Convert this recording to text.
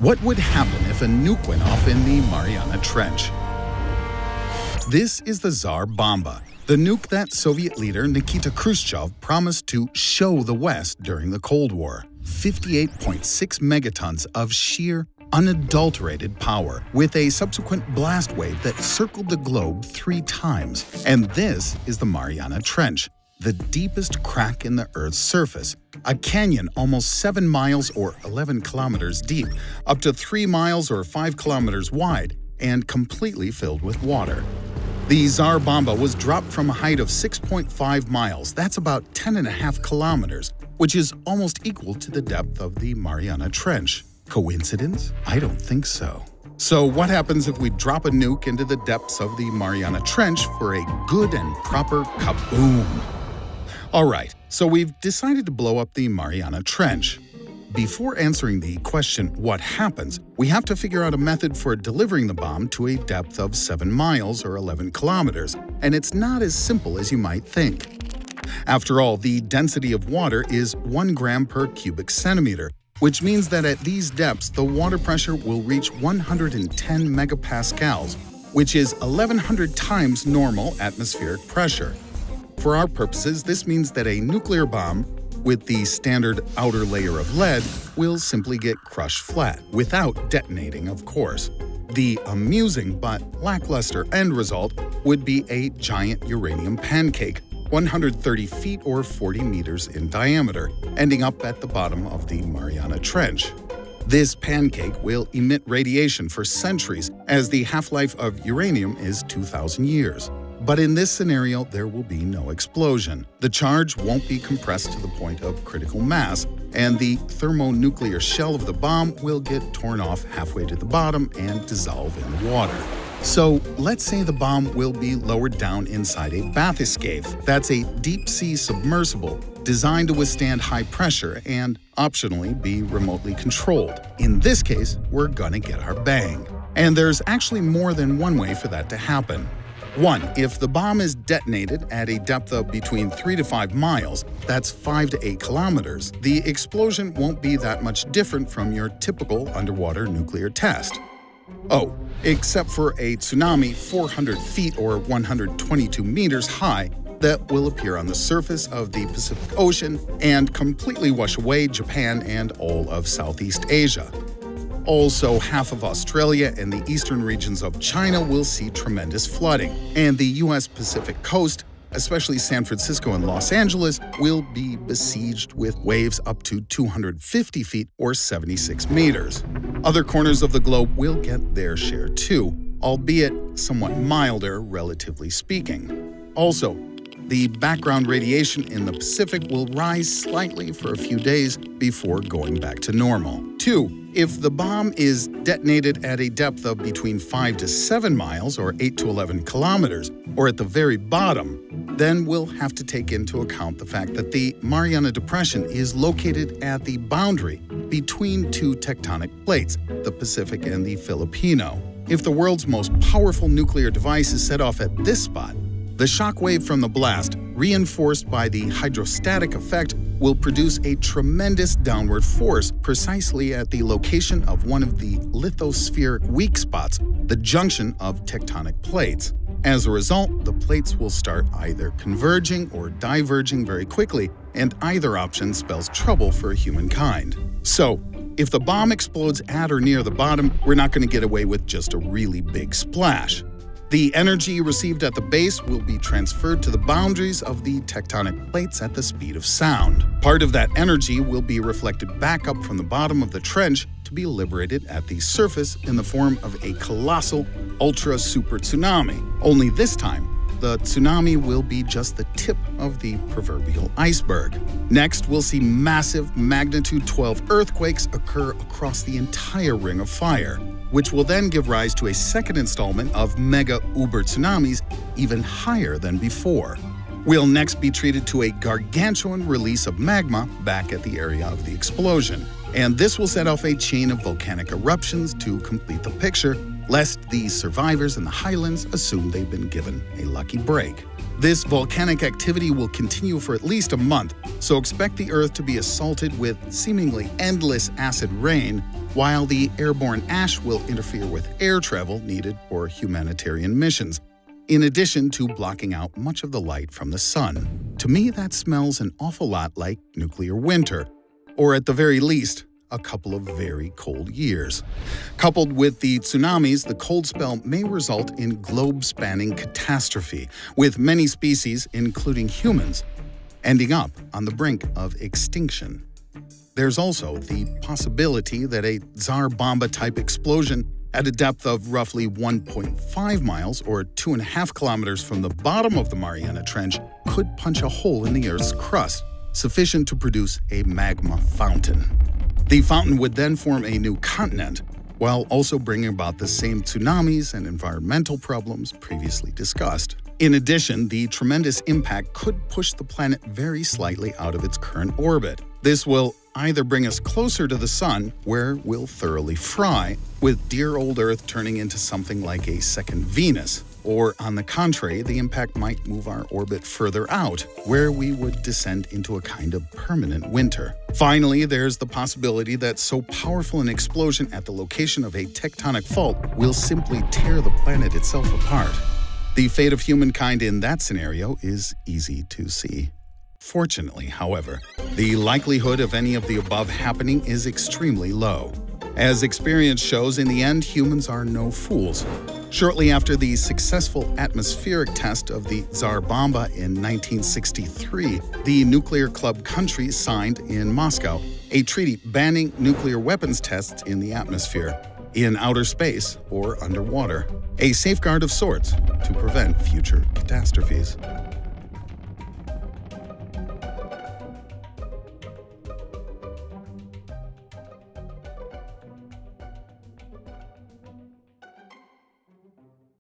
What would happen if a nuke went off in the Mariana Trench? This is the Tsar Bomba, the nuke that Soviet leader Nikita Khrushchev promised to show the West during the Cold War. 58.6 megatons of sheer, unadulterated power, with a subsequent blast wave that circled the globe 3 times. And this is the Mariana Trench, the deepest crack in the Earth's surface, a canyon almost 7 miles or 11 kilometers deep, up to 3 miles or 5 kilometers wide, and completely filled with water. The Tsar Bomba was dropped from a height of 6.5 miles, that's about 10.5 kilometers, which is almost equal to the depth of the Mariana Trench. Coincidence? I don't think so. So what happens if we drop a nuke into the depths of the Mariana Trench for a good and proper kaboom? Alright, so we've decided to blow up the Mariana Trench. Before answering the question, what happens, we have to figure out a method for delivering the bomb to a depth of 7 miles or 11 kilometers, and it's not as simple as you might think. After all, the density of water is 1 gram per cubic centimeter, which means that at these depths, the water pressure will reach 110 megapascals, which is 1,100 times normal atmospheric pressure. For our purposes, this means that a nuclear bomb with the standard outer layer of lead will simply get crushed flat, without detonating, of course. The amusing but lackluster end result would be a giant uranium pancake, 130 feet or 40 meters in diameter, ending up at the bottom of the Mariana Trench. This pancake will emit radiation for centuries, as the half-life of uranium is 2,000 years. But in this scenario, there will be no explosion. The charge won't be compressed to the point of critical mass, and the thermonuclear shell of the bomb will get torn off halfway to the bottom and dissolve in the water. So let's say the bomb will be lowered down inside a bathyscaphe. That's a deep-sea submersible designed to withstand high pressure and, optionally, be remotely controlled. In this case, we're gonna get our bang. And there's actually more than one way for that to happen. 1. If the bomb is detonated at a depth of between 3 to 5 miles, that's 5 to 8 kilometers, the explosion won't be that much different from your typical underwater nuclear test. Oh, except for a tsunami 400 feet or 122 meters high that will appear on the surface of the Pacific Ocean and completely wash away Japan and all of Southeast Asia. Also, half of Australia and the eastern regions of China will see tremendous flooding, and the U.S. Pacific coast, especially San Francisco and Los Angeles, will be besieged with waves up to 250 feet or 76 meters. Other corners of the globe will get their share too, albeit somewhat milder, relatively speaking. Also, the background radiation in the Pacific will rise slightly for a few days before going back to normal. 2. If the bomb is detonated at a depth of between 5 to 7 miles or 8 to 11 kilometers, or at the very bottom, then we'll have to take into account the fact that the Mariana Depression is located at the boundary between 2 tectonic plates, the Pacific and the Filipino. If the world's most powerful nuclear device is set off at this spot, the shock wave from the blast, reinforced by the hydrostatic effect, will produce a tremendous downward force precisely at the location of one of the lithospheric weak spots, the junction of tectonic plates. As a result, the plates will start either converging or diverging very quickly, and either option spells trouble for humankind. So, if the bomb explodes at or near the bottom, we're not going to get away with just a really big splash. The energy received at the base will be transferred to the boundaries of the tectonic plates at the speed of sound. Part of that energy will be reflected back up from the bottom of the trench to be liberated at the surface in the form of a colossal, ultra-super tsunami. Only this time, the tsunami will be just the tip of the proverbial iceberg. Next, we'll see massive magnitude 12 earthquakes occur across the entire ring of fire, which will then give rise to a second installment of mega-uber tsunamis even higher than before. We'll next be treated to a gargantuan release of magma back at the area of the explosion, and this will set off a chain of volcanic eruptions to complete the picture, lest the survivors in the highlands assume they've been given a lucky break. This volcanic activity will continue for at least a month, so expect the Earth to be assaulted with seemingly endless acid rain while the airborne ash will interfere with air travel needed for humanitarian missions, in addition to blocking out much of the light from the sun. To me, that smells an awful lot like nuclear winter, or at the very least, a couple of very cold years. Coupled with the tsunamis, the cold spell may result in globe-spanning catastrophe, with many species, including humans, ending up on the brink of extinction. There's also the possibility that a Tsar Bomba-type explosion at a depth of roughly 1.5 miles or 2.5 kilometers from the bottom of the Mariana Trench could punch a hole in the Earth's crust, sufficient to produce a magma fountain. The fountain would then form a new continent, while also bringing about the same tsunamis and environmental problems previously discussed. In addition, the tremendous impact could push the planet very slightly out of its current orbit. This will either bring us closer to the Sun, where we'll thoroughly fry, with dear old Earth turning into something like a second Venus, or on the contrary, the impact might move our orbit further out, where we would descend into a kind of permanent winter. Finally, there's the possibility that so powerful an explosion at the location of a tectonic fault will simply tear the planet itself apart. The fate of humankind in that scenario is easy to see. Fortunately, however, the likelihood of any of the above happening is extremely low. As experience shows, in the end, humans are no fools. Shortly after the successful atmospheric test of the Tsar Bomba in 1963, the nuclear club countries signed in Moscow a treaty banning nuclear weapons tests in the atmosphere, in outer space, or underwater, a safeguard of sorts to prevent future catastrophes.